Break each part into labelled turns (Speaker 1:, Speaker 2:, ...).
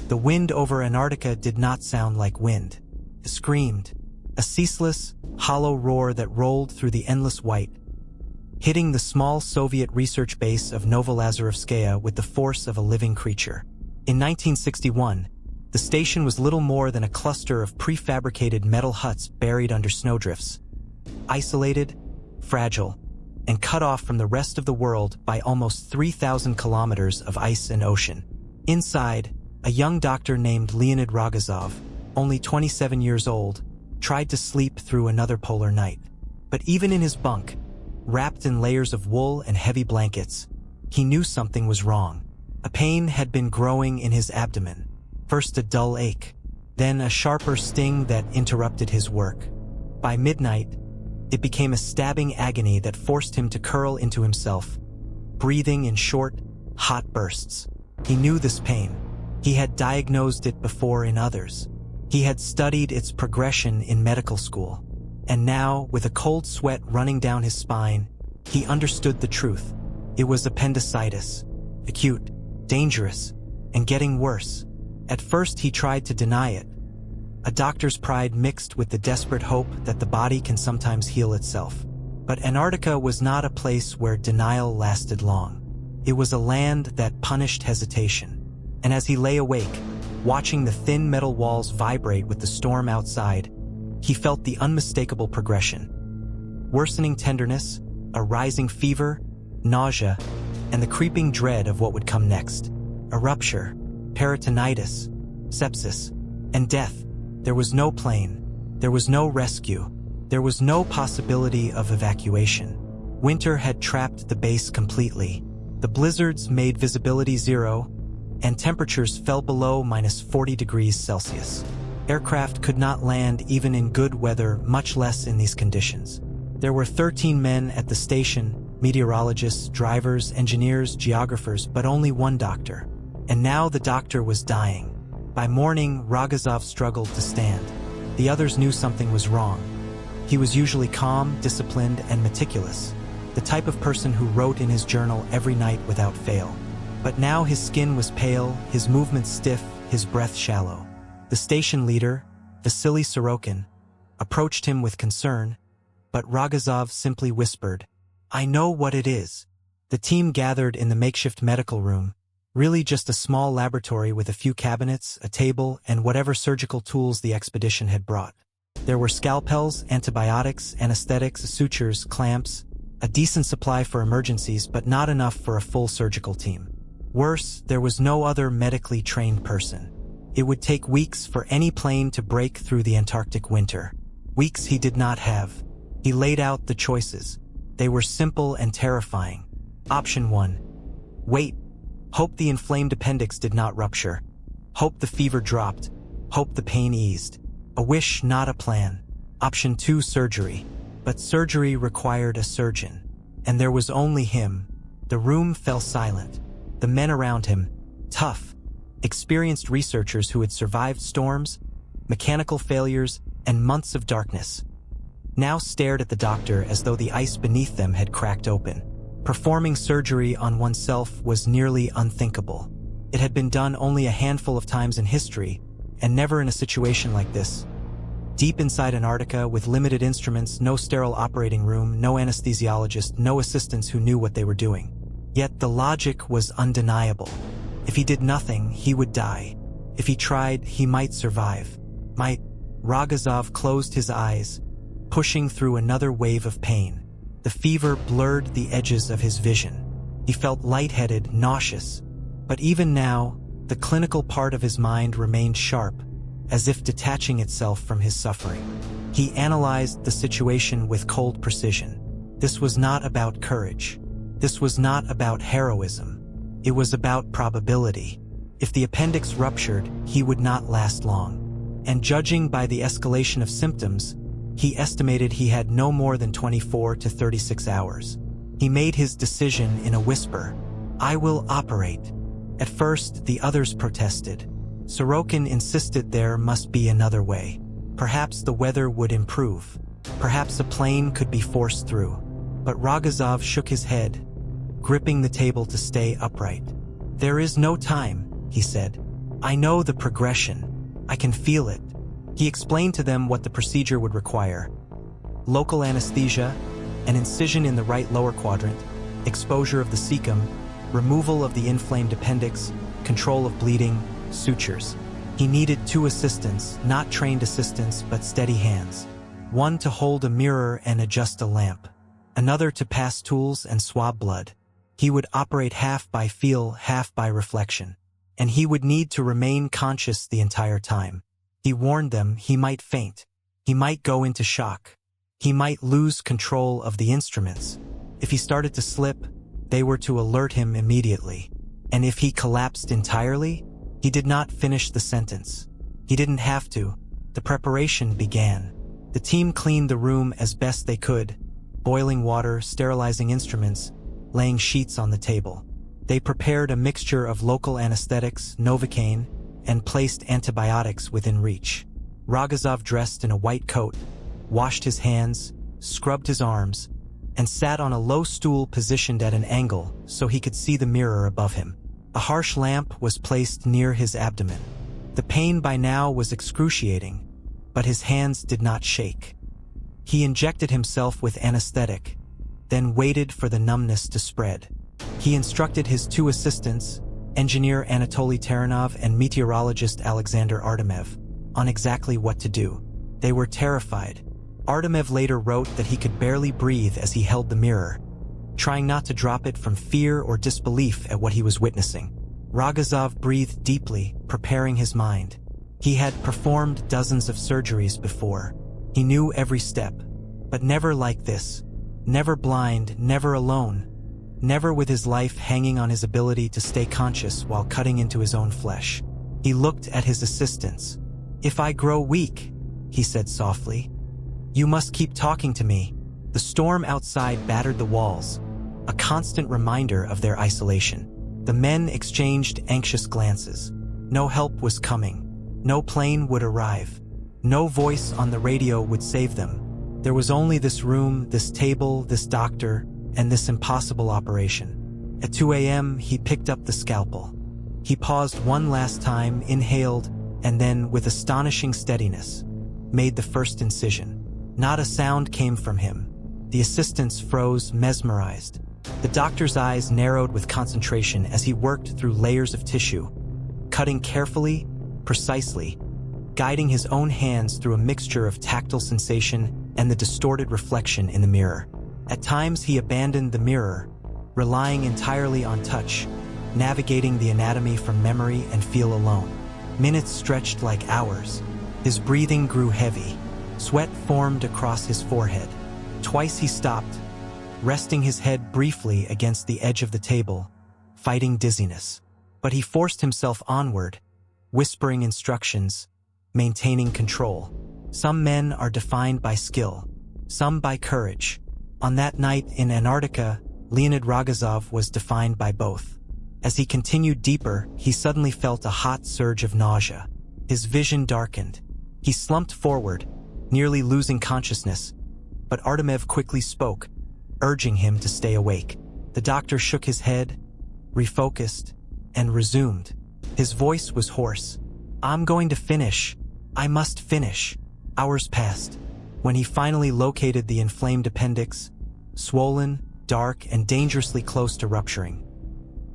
Speaker 1: The wind over Antarctica did not sound like wind. It screamed, a ceaseless, hollow roar that rolled through the endless white, hitting the small Soviet research base of Novolazarevskaya with the force of a living creature. In 1961, the station was little more than a cluster of prefabricated metal huts buried under snowdrifts, isolated, fragile, and cut off from the rest of the world by almost 3,000 kilometers of ice and ocean. Inside, a young doctor named Leonid Rogozov, only 27 years old, tried to sleep through another polar night. But even in his bunk, wrapped in layers of wool and heavy blankets, he knew something was wrong. A pain had been growing in his abdomen, first a dull ache, then a sharper sting that interrupted his work. By midnight, it became a stabbing agony that forced him to curl into himself, breathing in short, hot bursts. He knew this pain. He had diagnosed it before in others. He had studied its progression in medical school. And now, with a cold sweat running down his spine, he understood the truth. It was appendicitis, acute, dangerous, and getting worse. At first he tried to deny it, a doctor's pride mixed with the desperate hope that the body can sometimes heal itself. But Antarctica was not a place where denial lasted long. It was a land that punished hesitation. And as he lay awake, watching the thin metal walls vibrate with the storm outside, he felt the unmistakable progression. Worsening tenderness, a rising fever, nausea, and the creeping dread of what would come next. A rupture, peritonitis, sepsis, and death. There was no plane. There was no rescue. There was no possibility of evacuation. Winter had trapped the base completely. The blizzards made visibility zero, and temperatures fell below -40 degrees Celsius. Aircraft could not land even in good weather, much less in these conditions. There were 13 men at the station, meteorologists, drivers, engineers, geographers, but only one doctor. And now the doctor was dying. By morning, Rogozov struggled to stand. The others knew something was wrong. He was usually calm, disciplined, and meticulous, the type of person who wrote in his journal every night without fail. But now his skin was pale, his movements stiff, his breath shallow. The station leader, Vasily Sorokin, approached him with concern, but Rogozov simply whispered, "I know what it is." The team gathered in the makeshift medical room, really just a small laboratory with a few cabinets, a table, and whatever surgical tools the expedition had brought. There were scalpels, antibiotics, anesthetics, sutures, clamps, a decent supply for emergencies, but not enough for a full surgical team. Worse, there was no other medically trained person. It would take weeks for any plane to break through the Antarctic winter. Weeks he did not have. He laid out the choices. They were simple and terrifying. Option 1. Wait. Hope the inflamed appendix did not rupture. Hope the fever dropped. Hope the pain eased. A wish, not a plan. Option 2. Surgery. But surgery required a surgeon. And there was only him. The room fell silent. The men around him, tough, experienced researchers who had survived storms, mechanical failures, and months of darkness, now stared at the doctor as though the ice beneath them had cracked open. Performing surgery on oneself was nearly unthinkable. It had been done only a handful of times in history, and never in a situation like this. Deep inside Antarctica, with limited instruments, no sterile operating room, no anesthesiologist, no assistants who knew what they were doing. Yet the logic was undeniable. If he did nothing, he would die. If he tried, he might survive. Rogozov closed his eyes, pushing through another wave of pain. The fever blurred the edges of his vision. He felt lightheaded, nauseous. But even now, the clinical part of his mind remained sharp, as if detaching itself from his suffering. He analyzed the situation with cold precision. This was not about courage. This was not about heroism. It was about probability. If the appendix ruptured, he would not last long. And judging by the escalation of symptoms, he estimated he had no more than 24 to 36 hours. He made his decision in a whisper. "I will operate." At first, the others protested. Sorokin insisted there must be another way. Perhaps the weather would improve. Perhaps a plane could be forced through. But Rogozov shook his head, gripping the table to stay upright. "There is no time," he said. "I know the progression. I can feel it." He explained to them what the procedure would require: local anesthesia, an incision in the right lower quadrant, exposure of the cecum, removal of the inflamed appendix, control of bleeding, sutures. He needed 2 assistants, not trained assistants, but steady hands. One to hold a mirror and adjust a lamp. Another to pass tools and swab blood. He would operate half by feel, half by reflection. And he would need to remain conscious the entire time. He warned them he might faint. He might go into shock. He might lose control of the instruments. If he started to slip, they were to alert him immediately. And if he collapsed entirely, he did not finish the sentence. He didn't have to. The preparation began. The team cleaned the room as best they could, boiling water, sterilizing instruments, laying sheets on the table. They prepared a mixture of local anesthetics, Novocaine, and placed antibiotics within reach. Rogozov dressed in a white coat, washed his hands, scrubbed his arms, and sat on a low stool positioned at an angle so he could see the mirror above him. A harsh lamp was placed near his abdomen. The pain by now was excruciating, but his hands did not shake. He injected himself with anesthetic, then waited for the numbness to spread. He instructed his 2 assistants, engineer Anatoly Taranov and meteorologist Alexander Artemev, on exactly what to do. They were terrified. Artemev later wrote that he could barely breathe as he held the mirror, trying not to drop it from fear or disbelief at what he was witnessing. Rogozov breathed deeply, preparing his mind. He had performed dozens of surgeries before. He knew every step, but never like this. Never blind, never alone. Never with his life hanging on his ability to stay conscious while cutting into his own flesh. He looked at his assistants. "If I grow weak," he said softly, "you must keep talking to me." The storm outside battered the walls, a constant reminder of their isolation. The men exchanged anxious glances. No help was coming. No plane would arrive. No voice on the radio would save them. There was only this room, this table, this doctor, and this impossible operation. At 2 a.m., he picked up the scalpel. He paused one last time, inhaled, and then, with astonishing steadiness, made the first incision. Not a sound came from him. The assistants froze, mesmerized. The doctor's eyes narrowed with concentration as he worked through layers of tissue, cutting carefully, precisely, guiding his own hands through a mixture of tactile sensation and the distorted reflection in the mirror. At times he abandoned the mirror, relying entirely on touch, navigating the anatomy from memory and feel alone. Minutes stretched like hours. His breathing grew heavy. Sweat formed across his forehead. Twice he stopped, resting his head briefly against the edge of the table, fighting dizziness. But he forced himself onward, whispering instructions, maintaining control. Some men are defined by skill, some by courage. On that night in Antarctica, Leonid Rogozov was defined by both. As he continued deeper, he suddenly felt a hot surge of nausea. His vision darkened. He slumped forward, nearly losing consciousness, but Artemev quickly spoke, urging him to stay awake. The doctor shook his head, refocused, and resumed. His voice was hoarse. "I'm going to finish. I must finish." Hours passed. When he finally located the inflamed appendix, swollen, dark, and dangerously close to rupturing,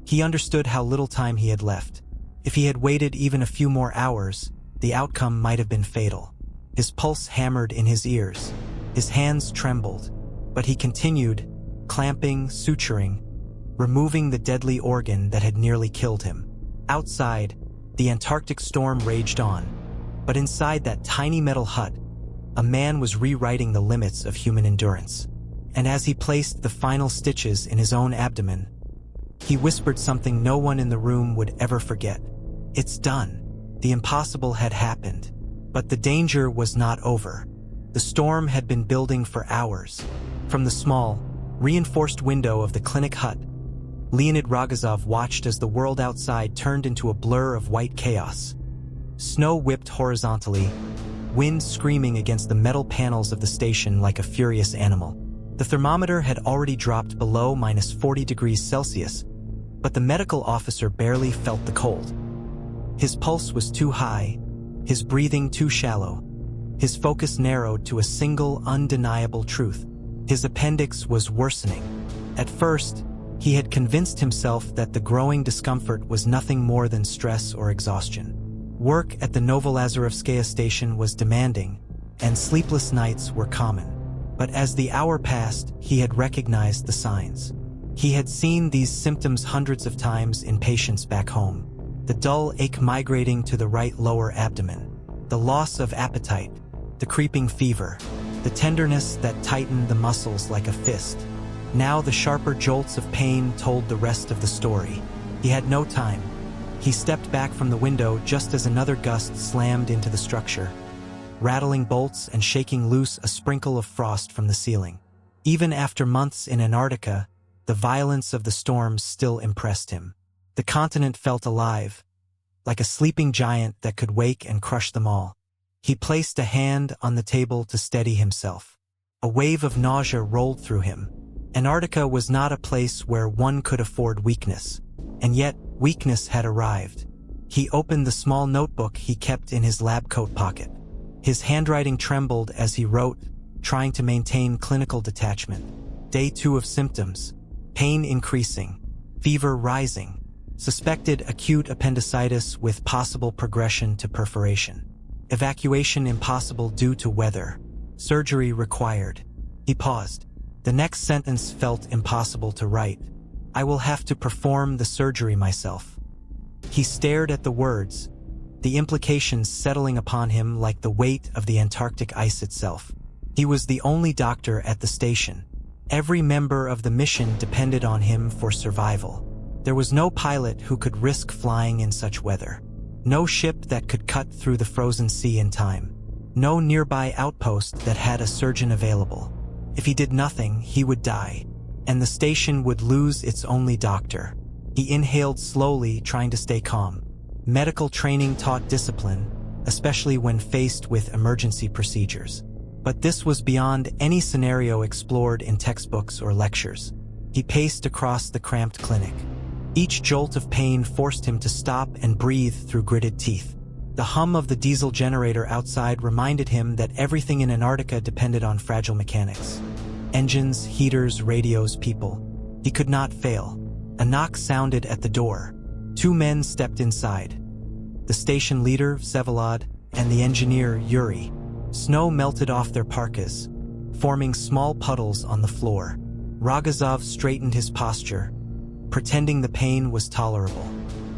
Speaker 1: he understood how little time he had left. If he had waited even a few more hours, the outcome might have been fatal. His pulse hammered in his ears. His hands trembled, but he continued, clamping, suturing, removing the deadly organ that had nearly killed him. Outside, the Antarctic storm raged on, but inside that tiny metal hut, a man was rewriting the limits of human endurance. And as he placed the final stitches in his own abdomen, he whispered something no one in the room would ever forget. "It's done." The impossible had happened, but the danger was not over. The storm had been building for hours. From the small, reinforced window of the clinic hut, Leonid Rogozov watched as the world outside turned into a blur of white chaos. Snow whipped horizontally, wind screaming against the metal panels of the station like a furious animal. The thermometer had already dropped below -40 degrees Celsius, but the medical officer barely felt the cold. His pulse was too high, his breathing too shallow. His focus narrowed to a single, undeniable truth. His appendix was worsening. At first, he had convinced himself that the growing discomfort was nothing more than stress or exhaustion. Work at the Novolazarevskaya station was demanding, and sleepless nights were common. But as the hour passed, he had recognized the signs. He had seen these symptoms hundreds of times in patients back home. The dull ache migrating to the right lower abdomen, the loss of appetite, the creeping fever, the tenderness that tightened the muscles like a fist. Now the sharper jolts of pain told the rest of the story. He had no time. He stepped back from the window just as another gust slammed into the structure, rattling bolts and shaking loose a sprinkle of frost from the ceiling. Even after months in Antarctica, the violence of the storms still impressed him. The continent felt alive, like a sleeping giant that could wake and crush them all. He placed a hand on the table to steady himself. A wave of nausea rolled through him. Antarctica was not a place where one could afford weakness, and yet weakness had arrived. He opened the small notebook he kept in his lab coat pocket. His handwriting trembled as he wrote, trying to maintain clinical detachment. Day 2 of symptoms: pain increasing, fever rising, suspected acute appendicitis with possible progression to perforation. Evacuation impossible due to weather. Surgery required. He paused. The next sentence felt impossible to write. I will have to perform the surgery myself. He stared at the words, the implications settling upon him like the weight of the Antarctic ice itself. He was the only doctor at the station. Every member of the mission depended on him for survival. There was no pilot who could risk flying in such weather. No ship that could cut through the frozen sea in time. No nearby outpost that had a surgeon available. If he did nothing, he would die, and the station would lose its only doctor. He inhaled slowly, trying to stay calm. Medical training taught discipline, especially when faced with emergency procedures. But this was beyond any scenario explored in textbooks or lectures. He paced across the cramped clinic. Each jolt of pain forced him to stop and breathe through gritted teeth. The hum of the diesel generator outside reminded him that everything in Antarctica depended on fragile mechanics. Engines, heaters, radios, people. He could not fail. A knock sounded at the door. 2 men stepped inside. The station leader, Vsevolod, and the engineer, Yuri. Snow melted off their parkas, forming small puddles on the floor. Rogozov straightened his posture, pretending the pain was tolerable.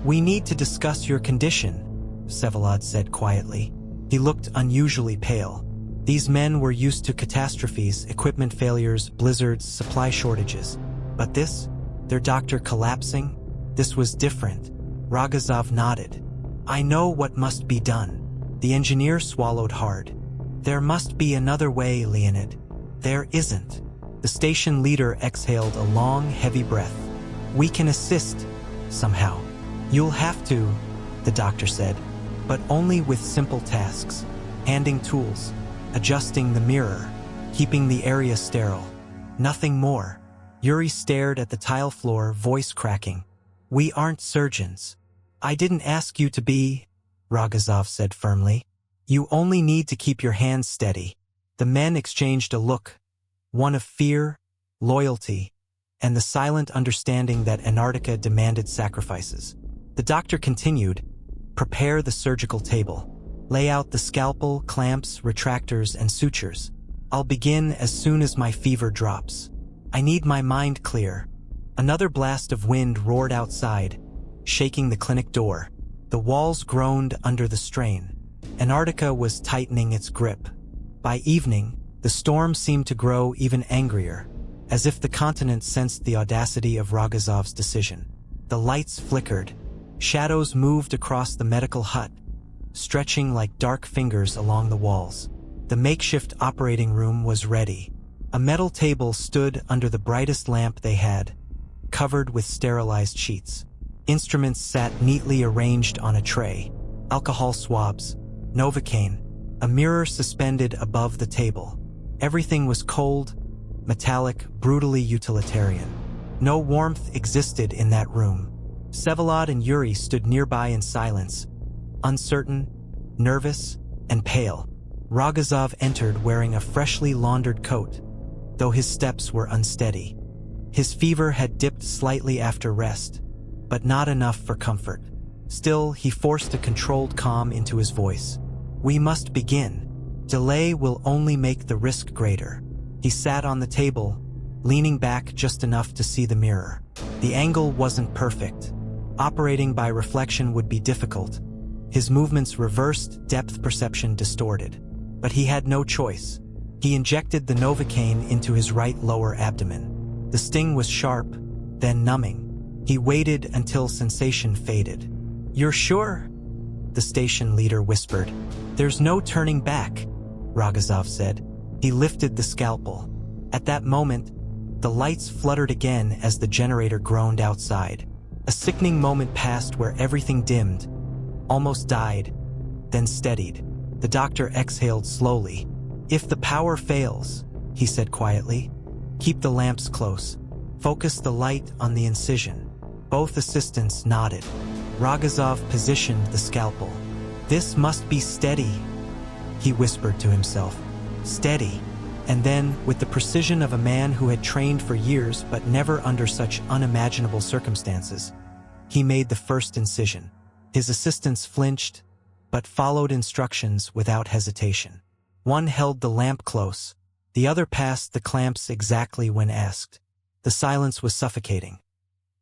Speaker 1: We need to discuss your condition, Vsevolod said quietly. He looked unusually pale. These men were used to catastrophes, equipment failures, blizzards, supply shortages. But this? Their doctor collapsing? This was different. Rogozov nodded. I know what must be done. The engineer swallowed hard. There must be another way, Leonid. There isn't. The station leader exhaled a long, heavy breath. We can assist, somehow. You'll have to, the doctor said, but only with simple tasks. Handing tools, adjusting the mirror, keeping the area sterile. Nothing more. Yuri stared at the tile floor, voice cracking. We aren't surgeons. I didn't ask you to be, Rogozov said firmly. You only need to keep your hands steady. The men exchanged a look, one of fear, loyalty, and the silent understanding that Antarctica demanded sacrifices. The doctor continued, prepare the surgical table. Lay out the scalpel, clamps, retractors, and sutures. I'll begin as soon as my fever drops. I need my mind clear. Another blast of wind roared outside, shaking the clinic door. The walls groaned under the strain. Antarctica was tightening its grip. By evening, the storm seemed to grow even angrier, as if the continent sensed the audacity of Rogozov's decision. The lights flickered. Shadows moved across the medical hut, stretching like dark fingers along the walls. The makeshift operating room was ready. A metal table stood under the brightest lamp they had, covered with sterilized sheets. Instruments sat neatly arranged on a tray. Alcohol swabs, Novocaine, a mirror suspended above the table. Everything was cold, metallic, brutally utilitarian. No warmth existed in that room. Vsevolod and Yuri stood nearby in silence, uncertain, nervous, and pale. Rogozov entered wearing a freshly laundered coat, though his steps were unsteady. His fever had dipped slightly after rest, but not enough for comfort. Still, he forced a controlled calm into his voice. "We must begin. Delay will only make the risk greater." He sat on the table, leaning back just enough to see the mirror. The angle wasn't perfect. Operating by reflection would be difficult. His movements reversed, depth perception distorted. But he had no choice. He injected the Novocaine into his right lower abdomen. The sting was sharp, then numbing. He waited until sensation faded. "You're sure?" the station leader whispered. "There's no turning back," Rogozov said. He lifted the scalpel. At that moment, the lights fluttered again as the generator groaned outside. A sickening moment passed where everything dimmed, almost died, then steadied. The doctor exhaled slowly. "If the power fails," he said quietly, "keep the lamps close. Focus the light on the incision." Both assistants nodded. Rogozov positioned the scalpel. "This must be steady," he whispered to himself. "Steady." And then, with the precision of a man who had trained for years but never under such unimaginable circumstances, he made the first incision. His assistants flinched, but followed instructions without hesitation. One held the lamp close, the other passed the clamps exactly when asked. The silence was suffocating,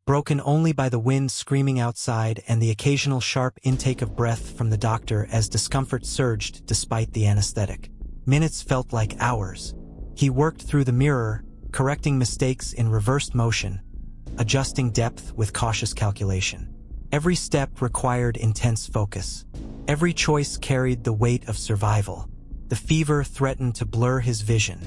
Speaker 1: broken only by the wind screaming outside and the occasional sharp intake of breath from the doctor as discomfort surged despite the anesthetic. Minutes felt like hours. He worked through the mirror, correcting mistakes in reversed motion, adjusting depth with cautious calculation. Every step required intense focus. Every choice carried the weight of survival. The fever threatened to blur his vision.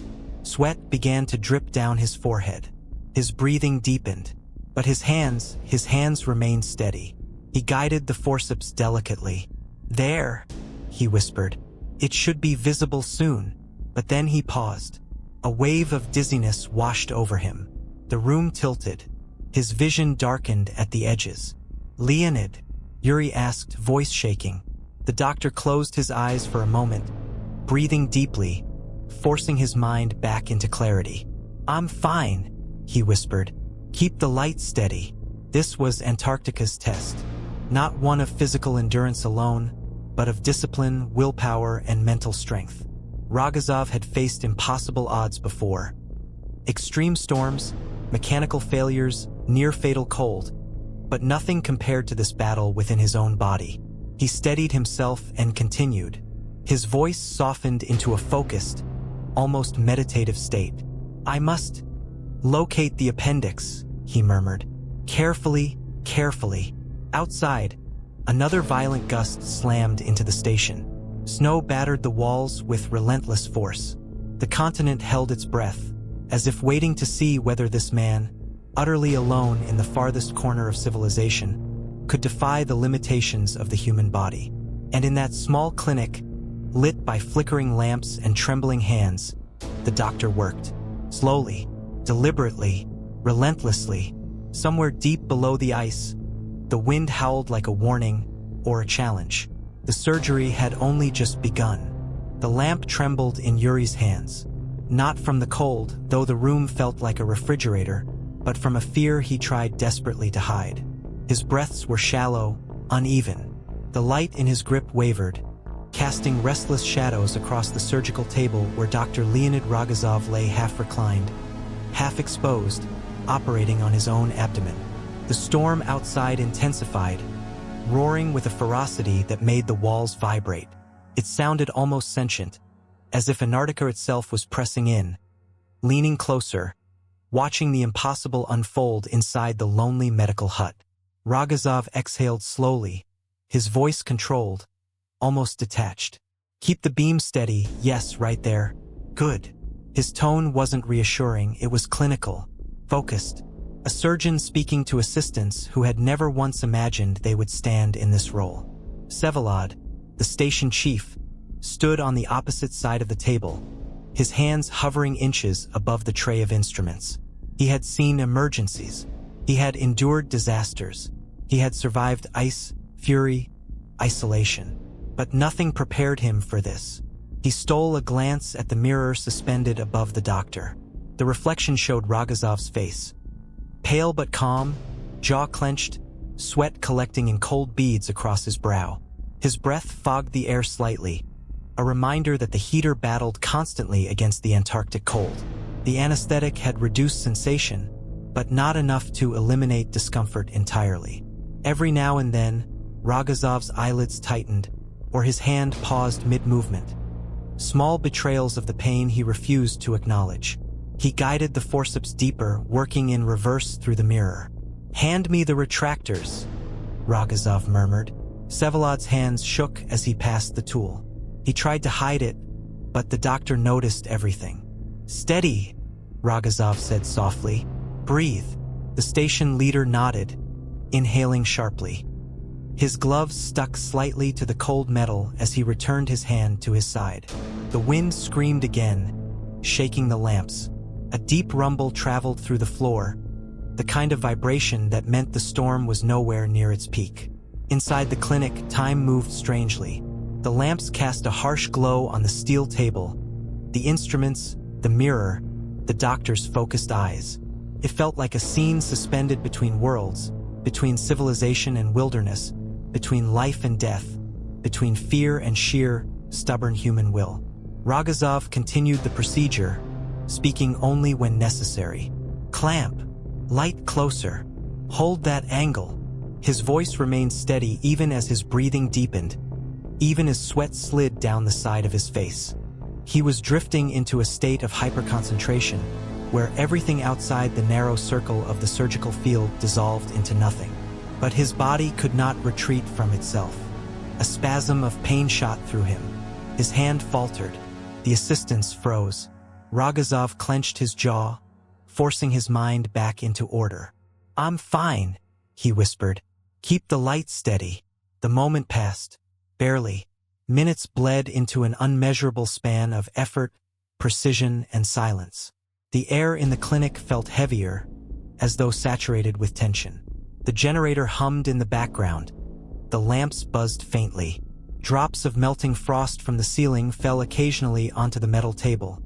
Speaker 1: Sweat began to drip down his forehead. His breathing deepened, but his hands remained steady. He guided the forceps delicately. "There," he whispered. "It should be visible soon." But then he paused. A wave of dizziness washed over him. The room tilted. His vision darkened at the edges. "Leonid?" Yuri asked, voice shaking. The doctor closed his eyes for a moment, breathing deeply, forcing his mind back into clarity. "I'm fine," he whispered. "Keep the light steady." This was Antarctica's test. Not one of physical endurance alone, but of discipline, willpower, and mental strength. Rogozov had faced impossible odds before. Extreme storms, mechanical failures, near-fatal cold, but nothing compared to this battle within his own body. He steadied himself and continued. His voice softened into a focused, almost meditative state. "I must locate the appendix," he murmured. "Carefully, carefully." Outside, another violent gust slammed into the station. Snow battered the walls with relentless force. The continent held its breath, as if waiting to see whether this man, utterly alone in the farthest corner of civilization, could defy the limitations of the human body. And in that small clinic, lit by flickering lamps and trembling hands, the doctor worked. Slowly, deliberately, relentlessly. Somewhere deep below the ice, the wind howled like a warning or a challenge. The surgery had only just begun. The lamp trembled in Yuri's hands. Not from the cold, though the room felt like a refrigerator, but from a fear he tried desperately to hide. His breaths were shallow, uneven. The light in his grip wavered, casting restless shadows across the surgical table where Dr. Leonid Rogozov lay half reclined, half exposed, operating on his own abdomen. The storm outside intensified, roaring with a ferocity that made the walls vibrate. It sounded almost sentient, as if Antarctica itself was pressing in, leaning closer, watching the impossible unfold inside the lonely medical hut. Rogozov exhaled slowly, his voice controlled, almost detached. "Keep the beam steady, yes, right there. Good." His tone wasn't reassuring, it was clinical, focused. A surgeon speaking to assistants who had never once imagined they would stand in this role. Vsevolod, the station chief, stood on the opposite side of the table, his hands hovering inches above the tray of instruments. He had seen emergencies. He had endured disasters. He had survived ice, fury, isolation. But nothing prepared him for this. He stole a glance at the mirror suspended above the doctor. The reflection showed Rogozov's face. Pale but calm, jaw clenched, sweat collecting in cold beads across his brow. His breath fogged the air slightly, a reminder that the heater battled constantly against the Antarctic cold. The anesthetic had reduced sensation, but not enough to eliminate discomfort entirely. Every now and then, Rogozov's eyelids tightened, or his hand paused mid-movement. Small betrayals of the pain he refused to acknowledge. He guided the forceps deeper, working in reverse through the mirror. "Hand me the retractors," Rogozov murmured. Vsevolod's hands shook as he passed the tool. He tried to hide it, but the doctor noticed everything. "Steady," Rogozov said softly. "Breathe." The station leader nodded, inhaling sharply. His gloves stuck slightly to the cold metal as he returned his hand to his side. The wind screamed again, shaking the lamps. A deep rumble traveled through the floor, the kind of vibration that meant the storm was nowhere near its peak. Inside the clinic, time moved strangely. The lamps cast a harsh glow on the steel table, the instruments, the mirror, the doctor's focused eyes. It felt like a scene suspended between worlds, between civilization and wilderness, between life and death, between fear and sheer, stubborn human will. Rogozov continued the procedure, speaking only when necessary. "Clamp. Light closer. Hold that angle." His voice remained steady even as his breathing deepened, even as sweat slid down the side of his face. He was drifting into a state of hyperconcentration, where everything outside the narrow circle of the surgical field dissolved into nothing. But his body could not retreat from itself. A spasm of pain shot through him. His hand faltered. The assistants froze. Rogozov clenched his jaw, forcing his mind back into order. "I'm fine," he whispered. "Keep the light steady." The moment passed. Barely. Minutes bled into an unmeasurable span of effort, precision, and silence. The air in the clinic felt heavier, as though saturated with tension. The generator hummed in the background. The lamps buzzed faintly. Drops of melting frost from the ceiling fell occasionally onto the metal table,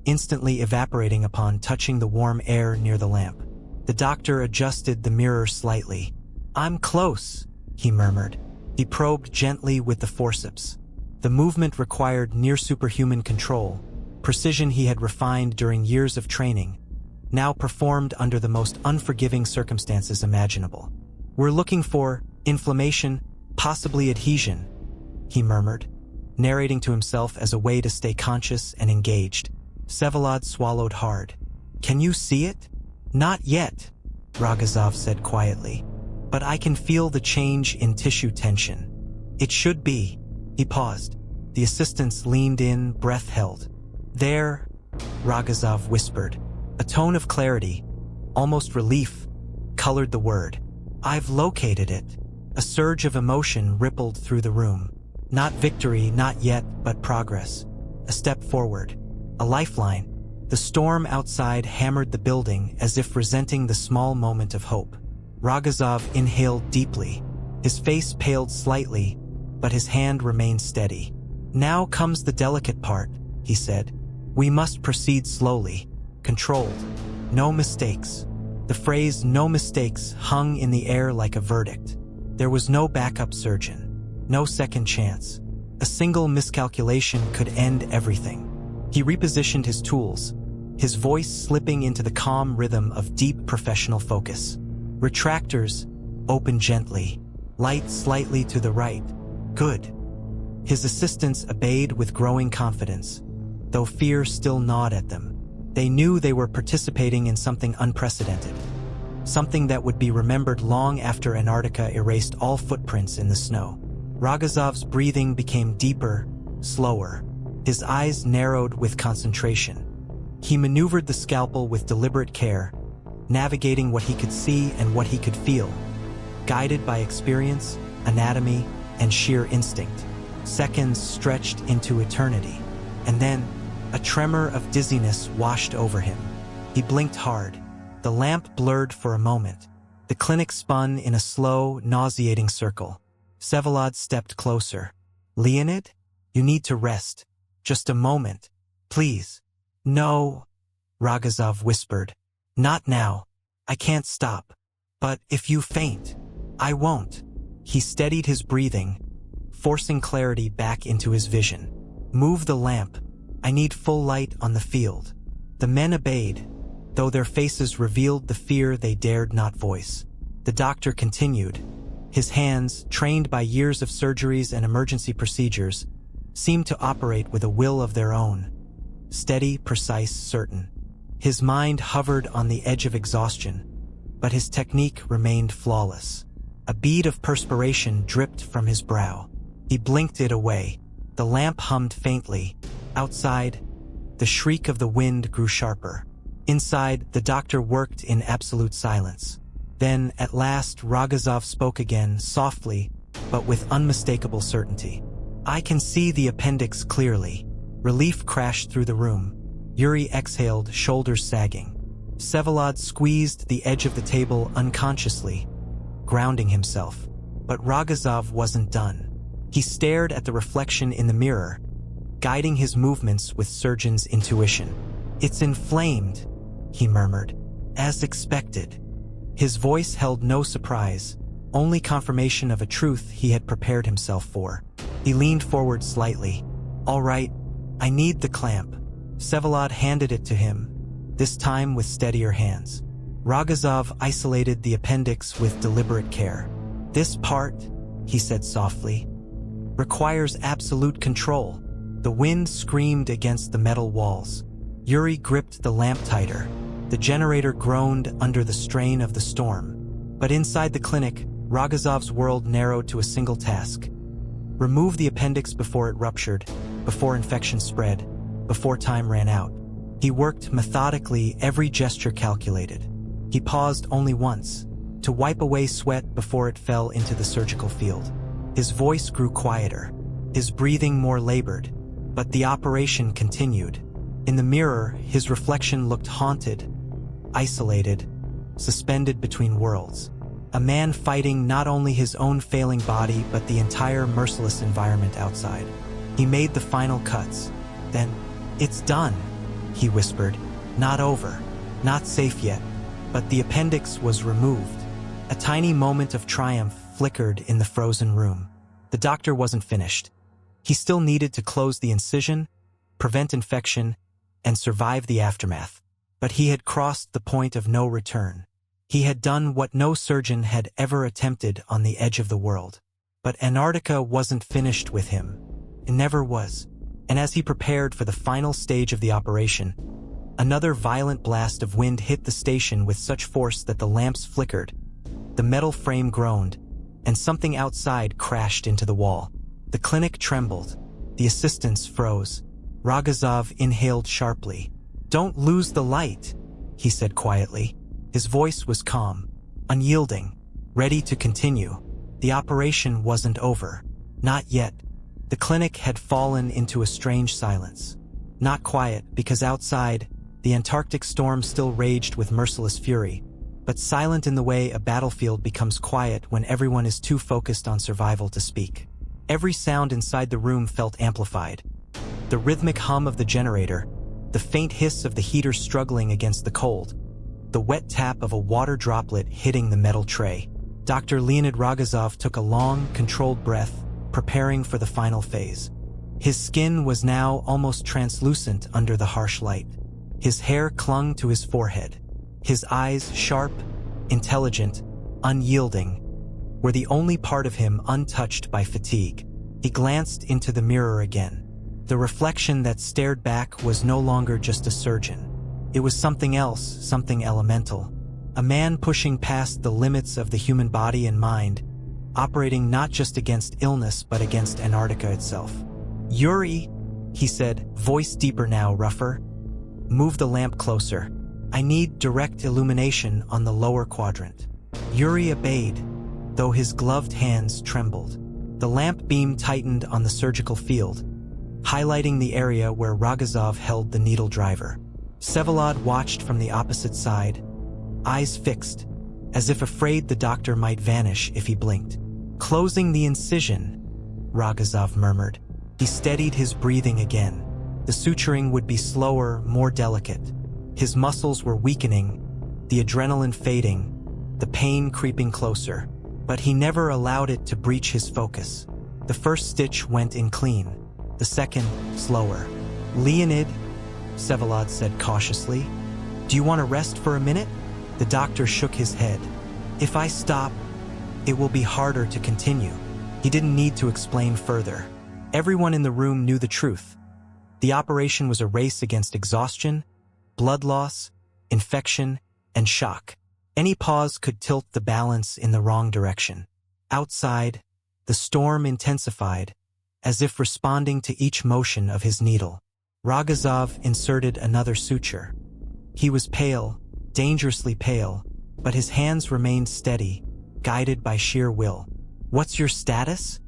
Speaker 1: instantly evaporating upon touching the warm air near the lamp. The doctor adjusted the mirror slightly. "I'm close," he murmured. He probed gently with the forceps. The movement required near-superhuman control, precision he had refined during years of training, now performed under the most unforgiving circumstances imaginable. "We're looking for inflammation, possibly adhesion," he murmured, narrating to himself as a way to stay conscious and engaged. Vsevolod swallowed hard. "Can you see it?" "Not yet," Rogozov said quietly. "But I can feel the change in tissue tension. It should be." He paused. The assistants leaned in, breath held. "There," Rogozov whispered. A tone of clarity, almost relief, colored the word. "I've located it." A surge of emotion rippled through the room. Not victory, not yet, but progress. A step forward. A lifeline. The storm outside hammered the building as if resenting the small moment of hope. Rogozov inhaled deeply. His face paled slightly, but his hand remained steady. "Now comes the delicate part," he said. "We must proceed slowly, controlled. No mistakes." The phrase "no mistakes" hung in the air like a verdict. There was no backup surgeon, no second chance. A single miscalculation could end everything. He repositioned his tools, his voice slipping into the calm rhythm of deep professional focus. "Retractors, open gently. Light slightly to the right. Good." His assistants obeyed with growing confidence, though fear still gnawed at them. They knew they were participating in something unprecedented, something that would be remembered long after Antarctica erased all footprints in the snow. Rogozov's breathing became deeper, slower. His eyes narrowed with concentration. He maneuvered the scalpel with deliberate care, navigating what he could see and what he could feel, guided by experience, anatomy, and sheer instinct. Seconds stretched into eternity, and then a tremor of dizziness washed over him. He blinked hard. The lamp blurred for a moment. The clinic spun in a slow, nauseating circle. Vsevolod stepped closer. Leonid? You need to rest. Just a moment. Please. No, Rogozov whispered. Not now. I can't stop. But if you faint, I won't. He steadied his breathing, forcing clarity back into his vision. Move the lamp. I need full light on the field. The men obeyed, though their faces revealed the fear they dared not voice. The doctor continued. His hands, trained by years of surgeries and emergency procedures, seemed to operate with a will of their own. Steady, precise, certain. His mind hovered on the edge of exhaustion, but his technique remained flawless. A bead of perspiration dripped from his brow. He blinked it away. The lamp hummed faintly. Outside, the shriek of the wind grew sharper. Inside, the doctor worked in absolute silence. Then, at last, Rogozov spoke again, softly, but with unmistakable certainty. I can see the appendix clearly. Relief crashed through the room. Yuri exhaled, shoulders sagging. Vsevolod squeezed the edge of the table unconsciously, grounding himself. But Rogozov wasn't done. He stared at the reflection in the mirror, guiding his movements with surgeon's intuition. It's inflamed, he murmured. As expected. His voice held no surprise, only confirmation of a truth he had prepared himself for. He leaned forward slightly. All right, I need the clamp. Vsevolod handed it to him, this time with steadier hands. Rogozov isolated the appendix with deliberate care. This part, he said softly, requires absolute control. The wind screamed against the metal walls. Yuri gripped the lamp tighter. The generator groaned under the strain of the storm. But inside the clinic, Rogozov's world narrowed to a single task. Remove the appendix before it ruptured, before infection spread, before time ran out. He worked methodically, every gesture calculated. He paused only once, to wipe away sweat before it fell into the surgical field. His voice grew quieter, his breathing more labored, but the operation continued. In the mirror, his reflection looked haunted, isolated, suspended between worlds. A man fighting not only his own failing body but the entire merciless environment outside. He made the final cuts. Then, "It's done," he whispered. "Not over, not safe yet." But the appendix was removed. A tiny moment of triumph flickered in the frozen room. The doctor wasn't finished. He still needed to close the incision, prevent infection, and survive the aftermath. But he had crossed the point of no return. He had done what no surgeon had ever attempted on the edge of the world. But Antarctica wasn't finished with him. It never was. And as he prepared for the final stage of the operation, another violent blast of wind hit the station with such force that the lamps flickered, the metal frame groaned, and something outside crashed into the wall. The clinic trembled. The assistants froze. Rogozov inhaled sharply. "Don't lose the light," he said quietly. His voice was calm, unyielding, ready to continue. The operation wasn't over. Not yet. The clinic had fallen into a strange silence. Not quiet, because outside, the Antarctic storm still raged with merciless fury, but silent in the way a battlefield becomes quiet when everyone is too focused on survival to speak. Every sound inside the room felt amplified. The rhythmic hum of the generator, the faint hiss of the heater struggling against the cold, the wet tap of a water droplet hitting the metal tray. Dr. Leonid Rogozov took a long, controlled breath, preparing for the final phase. His skin was now almost translucent under the harsh light. His hair clung to his forehead. His eyes, sharp, intelligent, unyielding, were the only part of him untouched by fatigue. He glanced into the mirror again. The reflection that stared back was no longer just a surgeon. It was something else, something elemental. A man pushing past the limits of the human body and mind, operating not just against illness but against Antarctica itself. "Yuri," he said, voice deeper now, rougher. "Move the lamp closer. I need direct illumination on the lower quadrant." Yuri obeyed, though his gloved hands trembled. The lamp beam tightened on the surgical field, highlighting the area where Rogozov held the needle driver. Vsevolod watched from the opposite side, eyes fixed, as if afraid the doctor might vanish if he blinked. Closing the incision, Rogozov murmured. He steadied his breathing again. The suturing would be slower, more delicate. His muscles were weakening, the adrenaline fading, the pain creeping closer. But he never allowed it to breach his focus. The first stitch went in clean, the second slower. "Leonid," Vsevolod said cautiously, "do you want to rest for a minute?" The doctor shook his head. "If I stop, it will be harder to continue." He didn't need to explain further. Everyone in the room knew the truth. The operation was a race against exhaustion, blood loss, infection, and shock. Any pause could tilt the balance in the wrong direction. Outside, the storm intensified, as if responding to each motion of his needle. Rogozov inserted another suture. He was pale, dangerously pale, but his hands remained steady, guided by sheer will. "What's your status?"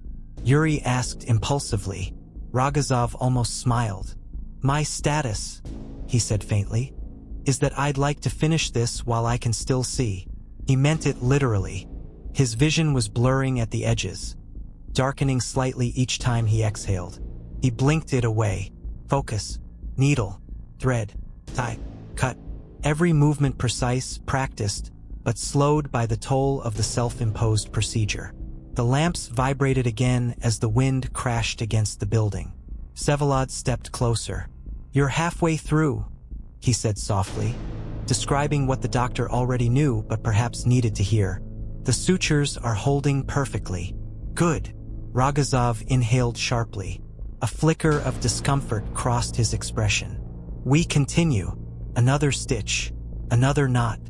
Speaker 1: Yuri asked impulsively. Rogozov almost smiled. "My status," he said faintly, "is that I'd like to finish this while I can still see." He meant it literally. His vision was blurring at the edges, darkening slightly each time he exhaled. He blinked it away. Focus, needle, thread, tie, cut. Every movement precise, practiced, but slowed by the toll of the self-imposed procedure. The lamps vibrated again as the wind crashed against the building. Vsevolod stepped closer. "You're halfway through," he said softly, describing what the doctor already knew but perhaps needed to hear. "The sutures are holding perfectly." "Good." Rogozov inhaled sharply. A flicker of discomfort crossed his expression. "We continue." Another stitch, another knot,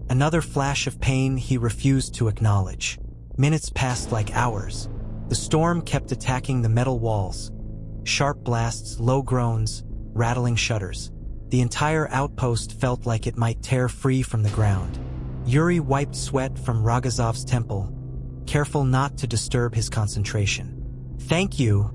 Speaker 1: another flash of pain he refused to acknowledge. Minutes passed like hours. The storm kept attacking the metal walls. Sharp blasts, low groans, rattling shutters. The entire outpost felt like it might tear free from the ground. Yuri wiped sweat from Rogozov's temple, careful not to disturb his concentration. "Thank you,"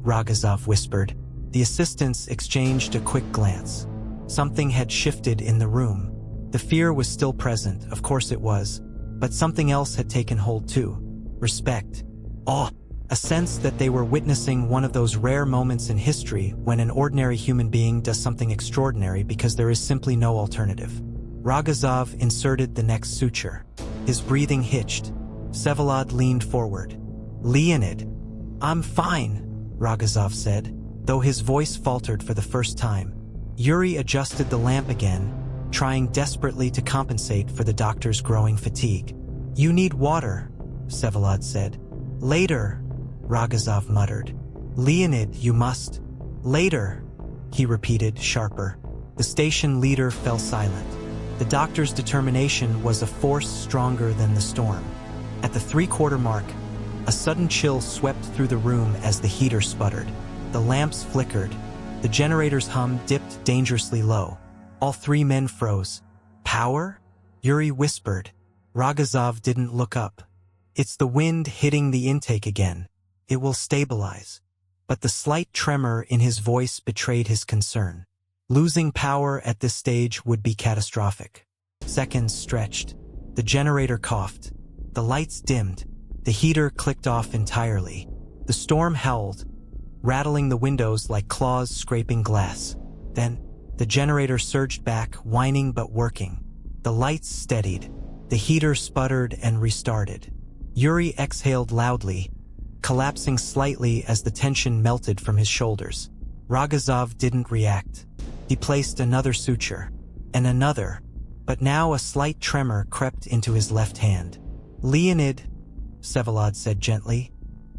Speaker 1: Rogozov whispered. The assistants exchanged a quick glance. Something had shifted in the room. The fear was still present, of course it was, but something else had taken hold too. Respect. Awe. A sense that they were witnessing one of those rare moments in history when an ordinary human being does something extraordinary because there is simply no alternative. Rogozov inserted the next suture. His breathing hitched. Vsevolod leaned forward. "Leonid." "I'm fine," Rogozov said, though his voice faltered for the first time. Yuri adjusted the lamp again, trying desperately to compensate for the doctor's growing fatigue. "You need water," Vsevolod said. "Later," Rogozov muttered. "Leonid, you must." "Later," he repeated, sharper. The station leader fell silent. The doctor's determination was a force stronger than the storm. At the three-quarter mark, a sudden chill swept through the room as the heater sputtered. The lamps flickered. The generator's hum dipped dangerously low. All three men froze. "Power?" Yuri whispered. Rogozov didn't look up. "It's the wind hitting the intake again. It will stabilize." But the slight tremor in his voice betrayed his concern. Losing power at this stage would be catastrophic. Seconds stretched. The generator coughed. The lights dimmed. The heater clicked off entirely. The storm howled, rattling the windows like claws scraping glass. Then, the generator surged back, whining but working. The lights steadied. The heater sputtered and restarted. Yuri exhaled loudly, collapsing slightly as the tension melted from his shoulders. Rogozov didn't react. He placed another suture, and another, but now a slight tremor crept into his left hand. "Leonid," Vsevolod said gently,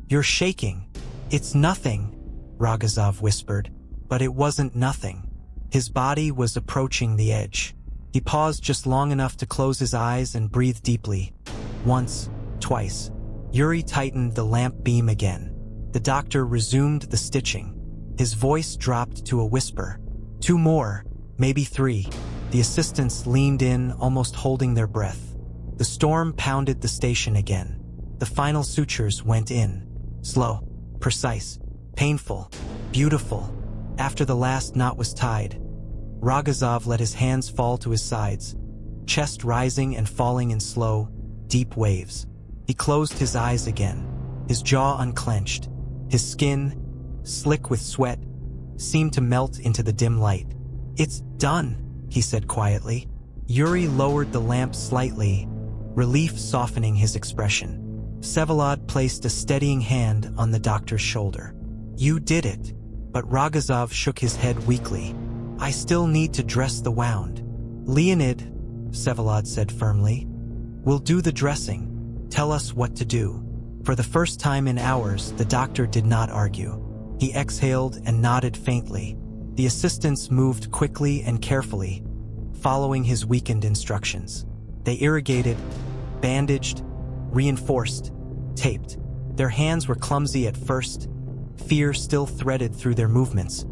Speaker 1: "you're shaking." "It's nothing," Rogozov whispered, but it wasn't nothing. His body was approaching the edge. He paused just long enough to close his eyes and breathe deeply. Once, twice. Yuri tightened the lamp beam again. The doctor resumed the stitching. His voice dropped to a whisper. "Two more, maybe three." The assistants leaned in, almost holding their breath. The storm pounded the station again. The final sutures went in. Slow, precise, painful, beautiful. After the last knot was tied, Rogozov let his hands fall to his sides, chest rising and falling in slow, deep waves. He closed his eyes again, His jaw unclenched. His skin, slick with sweat, seemed to melt into the dim light. "It's done," he said quietly. Yuri lowered the lamp slightly, relief softening his expression. Vsevolod placed a steadying hand on the doctor's shoulder. "You did it." But Rogozov shook his head weakly. "I still need to dress the wound." "Leonid," Vsevolod said firmly, "will do the dressing. Tell us what to do." For the first time in hours, the doctor did not argue. He exhaled and nodded faintly. The assistants moved quickly and carefully, following his weakened instructions. They irrigated, bandaged, reinforced, taped. Their hands were clumsy at first, fear still threaded through their movements,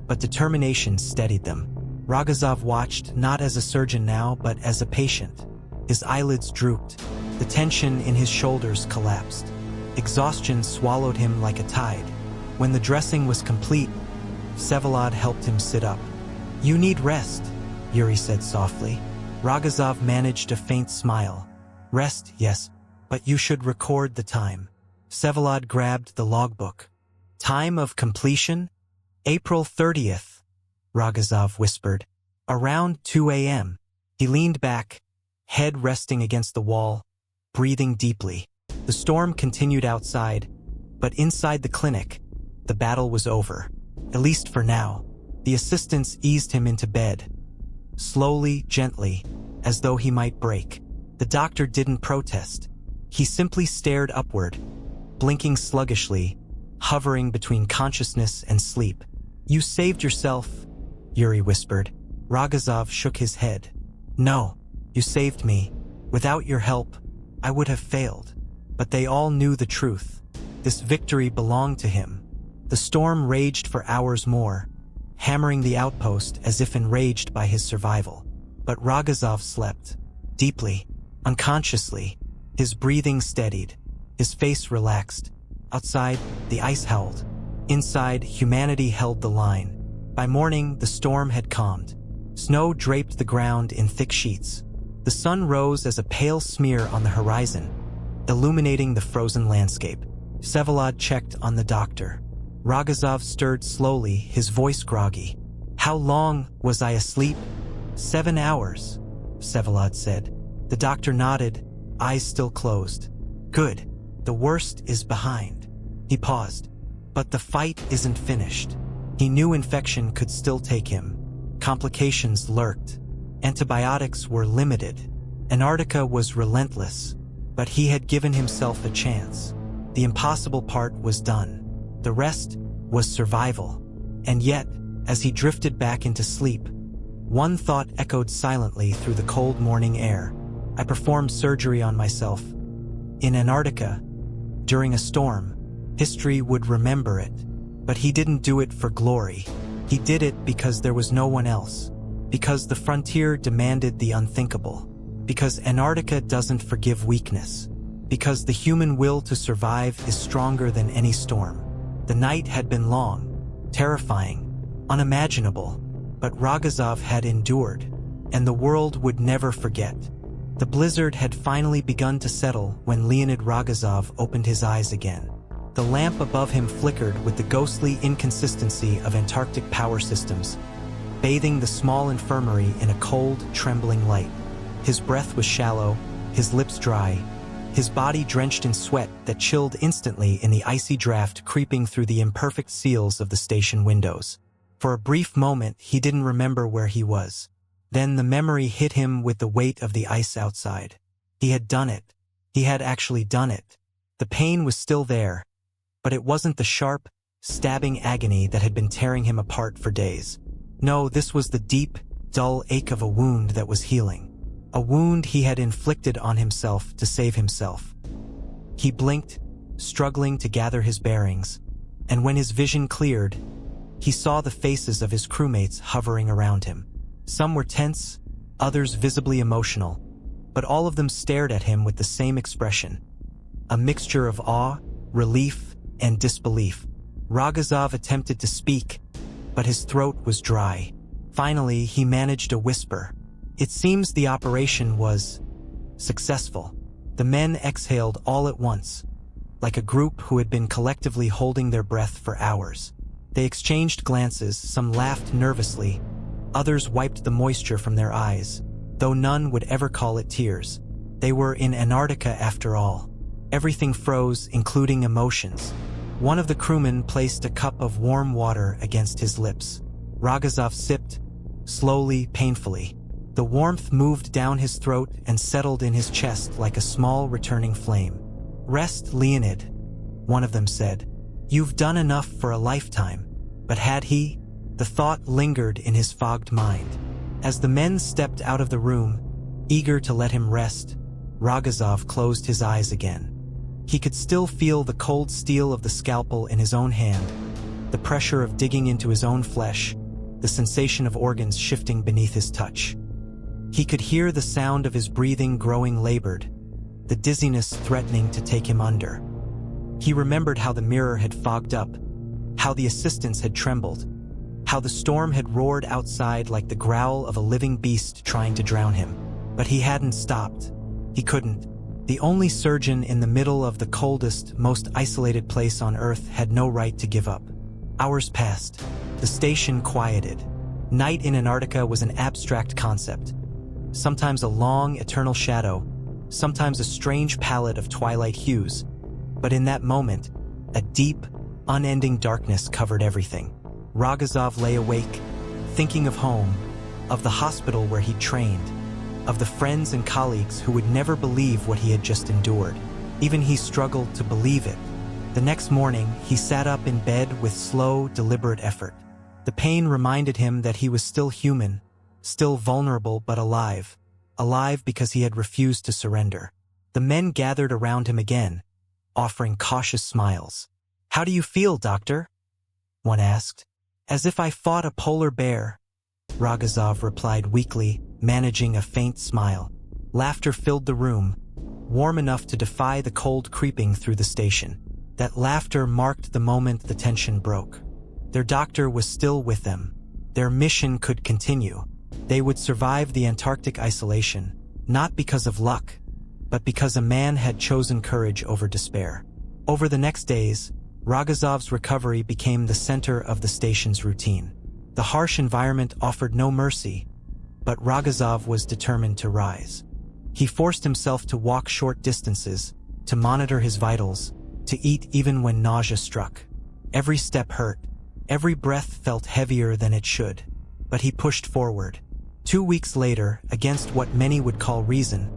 Speaker 1: but determination steadied them. Rogozov watched, not as a surgeon now, but as a patient. His eyelids drooped. The tension in his shoulders collapsed. Exhaustion swallowed him like a tide. When the dressing was complete, Vsevolod helped him sit up. "You need rest," Yuri said softly. Rogozov managed a faint smile. "Rest, yes, but you should record the time." Vsevolod grabbed the logbook. "Time of completion? April 30th, Rogozov whispered. "Around 2 a.m. He leaned back, head resting against the wall, breathing deeply. The storm continued outside, but inside the clinic, the battle was over. At least for now. The assistants eased him into bed. Slowly, gently, as though he might break. The doctor didn't protest. He simply stared upward, blinking sluggishly, hovering between consciousness and sleep. "You saved yourself," Yuri whispered. Rogozov shook his head. "No, you saved me. Without your help, I would have failed." But they all knew the truth. This victory belonged to him. The storm raged for hours more, hammering the outpost as if enraged by his survival. But Rogozov slept, deeply, unconsciously. His breathing steadied, his face relaxed. Outside, the ice howled. Inside, humanity held the line. By morning, the storm had calmed. Snow draped the ground in thick sheets. The sun rose as a pale smear on the horizon, illuminating the frozen landscape. Vsevolod checked on the doctor. Rogozov stirred slowly, his voice groggy. "How long was I asleep?" 7 hours, Vsevolod said. The doctor nodded, eyes still closed. "Good. The worst is behind." He paused. But the fight isn't finished. He knew infection could still take him. Complications lurked. Antibiotics were limited. Antarctica was relentless. But he had given himself a chance. The impossible part was done. The rest was survival. And yet, as he drifted back into sleep, one thought echoed silently through the cold morning air. I performed surgery on myself. In Antarctica, during a storm, history would remember it. But he didn't do it for glory. He did it because there was no one else. Because the frontier demanded the unthinkable. Because Antarctica doesn't forgive weakness. Because the human will to survive is stronger than any storm. The night had been long, terrifying, unimaginable, but Rogozov had endured, and the world would never forget. The blizzard had finally begun to settle when Leonid Rogozov opened his eyes again. The lamp above him flickered with the ghostly inconsistency of Antarctic power systems, bathing the small infirmary in a cold, trembling light. His breath was shallow, his lips dry, his body drenched in sweat that chilled instantly in the icy draft creeping through the imperfect seals of the station windows. For a brief moment, he didn't remember where he was. Then the memory hit him with the weight of the ice outside. He had done it. He had actually done it. The pain was still there, but it wasn't the sharp, stabbing agony that had been tearing him apart for days. No, this was the deep, dull ache of a wound that was healing. A wound he had inflicted on himself to save himself. He blinked, struggling to gather his bearings, and when his vision cleared, he saw the faces of his crewmates hovering around him. Some were tense, others visibly emotional, but all of them stared at him with the same expression. A mixture of awe, relief, and disbelief. Rogozov attempted to speak, but his throat was dry. Finally, he managed a whisper. "It seems the operation was successful." The men exhaled all at once. like a group who had been collectively holding their breath for hours. They exchanged glances, some laughed nervously, others wiped the moisture from their eyes, though none would ever call it tears. They were in Antarctica after all. Everything froze, including emotions. One of the crewmen placed a cup of warm water against his lips. Rogozov sipped, slowly, painfully. The warmth moved down his throat and settled in his chest like a small returning flame. "Rest, Leonid," one of them said. "You've done enough for a lifetime." But had he? The thought lingered in his fogged mind. As the men stepped out of the room, eager to let him rest, Rogozov closed his eyes again. He could still feel the cold steel of the scalpel in his own hand, the pressure of digging into his own flesh, the sensation of organs shifting beneath his touch. He could hear the sound of his breathing growing labored, the dizziness threatening to take him under. He remembered how the mirror had fogged up, how the assistants had trembled, how the storm had roared outside like the growl of a living beast trying to drown him. But he hadn't stopped. He couldn't. The only surgeon in the middle of the coldest, most isolated place on Earth had no right to give up. Hours passed. The station quieted. Night in Antarctica was an abstract concept. Sometimes a long, eternal shadow, sometimes a strange palette of twilight hues. But in that moment, a deep, unending darkness covered everything. Rogozov lay awake, thinking of home, of the hospital where he'd trained, of the friends and colleagues who would never believe what he had just endured. Even he struggled to believe it. The next morning, he sat up in bed with slow, deliberate effort. The pain reminded him that he was still human, still vulnerable but alive. Alive because he had refused to surrender. The men gathered around him again, offering cautious smiles. "How do you feel, doctor?" one asked. "As if I fought a polar bear," Rogozov replied weakly, managing a faint smile. Laughter filled the room, warm enough to defy the cold creeping through the station. That laughter marked the moment the tension broke. Their doctor was still with them. Their mission could continue. They would survive the Antarctic isolation, not because of luck, but because a man had chosen courage over despair. Over the next days, Rogozov's recovery became the center of the station's routine. The harsh environment offered no mercy, but Rogozov was determined to rise. He forced himself to walk short distances, to monitor his vitals, to eat even when nausea struck. Every step hurt, every breath felt heavier than it should, but he pushed forward. 2 weeks later, against what many would call reason,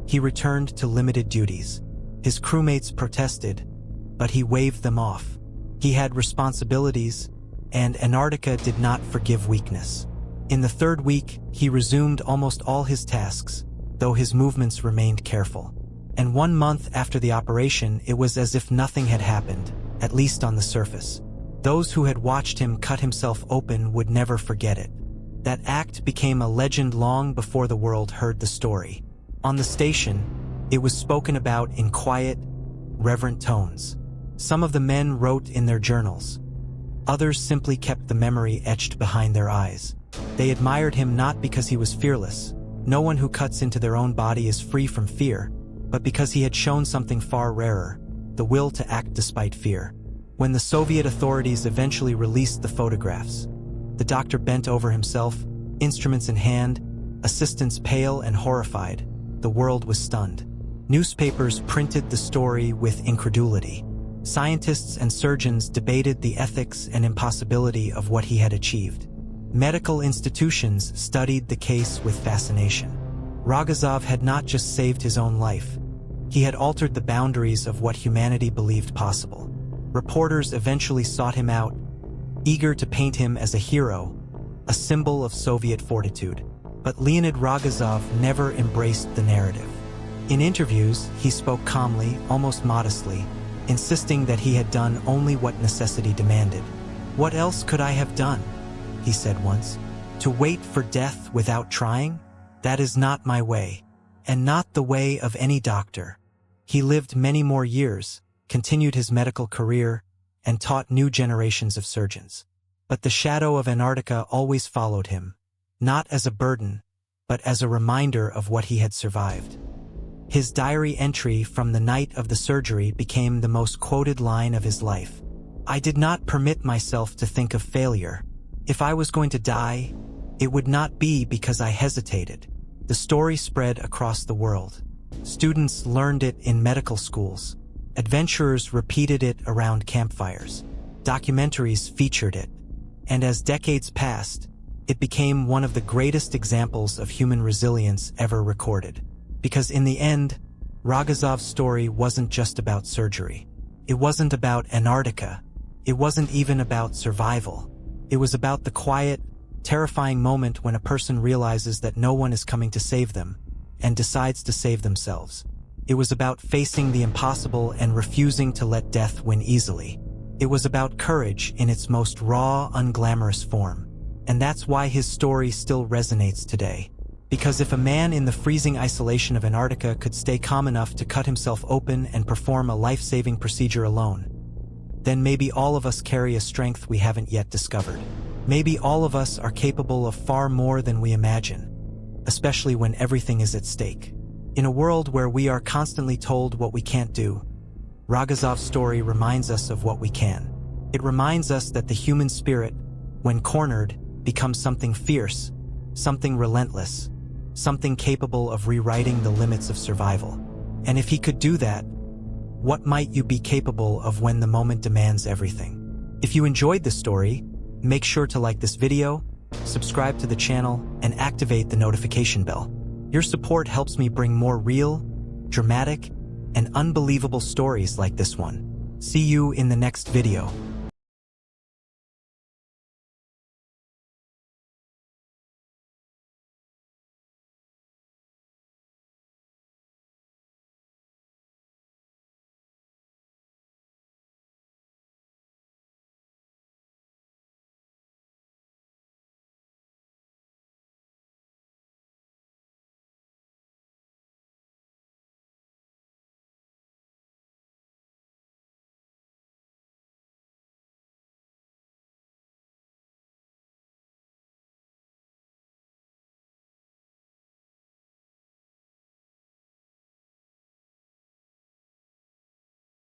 Speaker 1: he returned to limited duties. His crewmates protested, but he waved them off. He had responsibilities, and Antarctica did not forgive weakness. In the 3rd week, he resumed almost all his tasks, though his movements remained careful. And 1 month after the operation, it was as if nothing had happened, at least on the surface. Those who had watched him cut himself open would never forget it. That act became a legend long before the world heard the story. On the station, it was spoken about in quiet, reverent tones. Some of the men wrote in their journals. Others simply kept the memory etched behind their eyes. They admired him not because he was fearless. No one who cuts into their own body is free from fear, but because he had shown something far rarer, the will to act despite fear. When the Soviet authorities eventually released the photographs, the doctor bent over himself, instruments in hand, assistants pale and horrified. The world was stunned. Newspapers printed the story with incredulity. Scientists and surgeons debated the ethics and impossibility of what he had achieved. Medical institutions studied the case with fascination. Rogozov had not just saved his own life. He had altered the boundaries of what humanity believed possible. Reporters eventually sought him out, eager to paint him as a hero, a symbol of Soviet fortitude. But Leonid Rogozov never embraced the narrative. In interviews, he spoke calmly, almost modestly, insisting that he had done only what necessity demanded. "What else could I have done?" he said once. "To wait for death without trying? That is not my way, and not the way of any doctor." He lived many more years, continued his medical career, and taught new generations of surgeons. But the shadow of Antarctica always followed him, not as a burden, but as a reminder of what he had survived. His diary entry from the night of the surgery became the most quoted line of his life. "I did not permit myself to think of failure. If I was going to die, it would not be because I hesitated." The story spread across the world. Students learned it in medical schools. Adventurers repeated it around campfires. Documentaries featured it. And as decades passed, it became one of the greatest examples of human resilience ever recorded. Because in the end, Rogozov's story wasn't just about surgery. It wasn't about Antarctica. It wasn't even about survival. It was about the quiet, terrifying moment when a person realizes that no one is coming to save them and decides to save themselves. It was about facing the impossible and refusing to let death win easily. It was about courage in its most raw, unglamorous form. And that's why his story still resonates today. Because if a man in the freezing isolation of Antarctica could stay calm enough to cut himself open and perform a life-saving procedure alone, then maybe all of us carry a strength we haven't yet discovered. Maybe all of us are capable of far more than we imagine, especially when everything is at stake. In a world where we are constantly told what we can't do, Rogozov's story reminds us of what we can. It reminds us that the human spirit, when cornered, becomes something fierce, something relentless, something capable of rewriting the limits of survival. And if he could do that, what might you be capable of when the moment demands everything? If you enjoyed this story, make sure to like this video, subscribe to the channel, and activate the notification bell. Your support helps me bring more real, dramatic, and unbelievable stories like this one. See you in the next video.